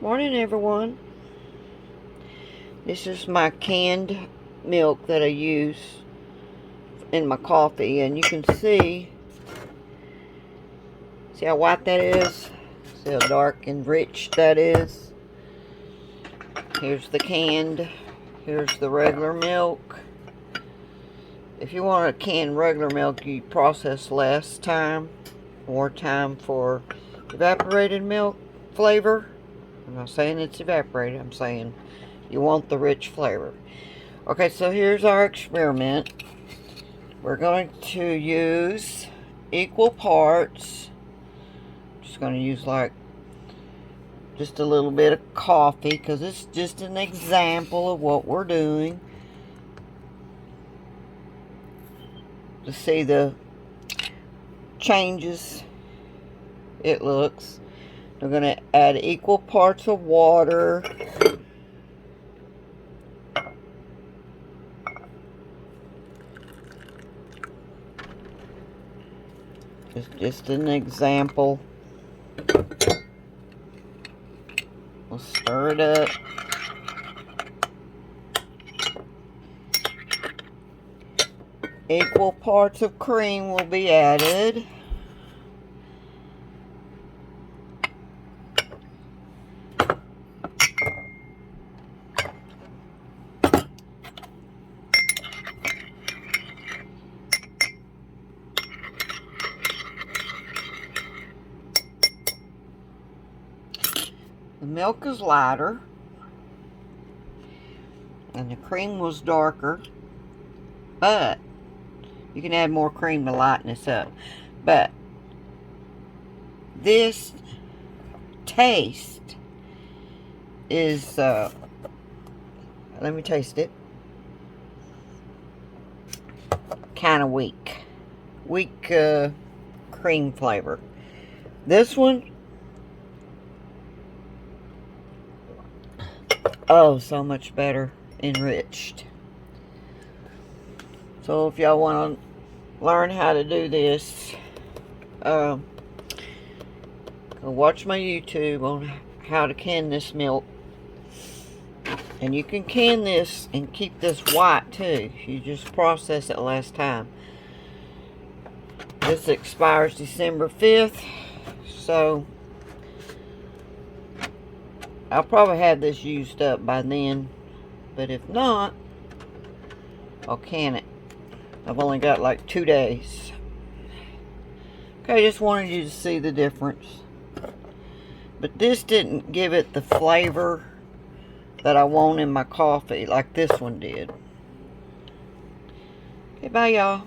Morning, everyone. This is my canned milk that I use in my coffee, and you can see how white that is. See how dark and rich that is. Here's the canned. Here's the regular milk. If you want a canned regular milk, you process less time, more time for evaporated milk flavor. I'm not saying it's evaporated, I'm saying you want the rich flavor. Okay, so here's our experiment. We're going to use equal parts. Just going to use like just a little bit of coffee because it's just an example of what we're doing. To see the changes it looks. We're going to add equal parts of water. It's just an example. We'll stir it up. Equal parts of cream will be added. The milk is lighter, and the cream was darker, but you can add more cream to lighten this up. But this taste is, let me taste it, kind of weak. Weak cream flavor. This one, oh, so much better. Enriched. So if y'all want to learn how to do this, go watch my YouTube on how to can this milk. And you can can this and keep this white too. You just process it last time. This expires December 5th. So I'll probably have this used up by then. But if not, I'll can it. I've only got like 2 days. Okay, just wanted you to see the difference. But this didn't give it the flavor that I want in my coffee like this one did. Okay, bye y'all.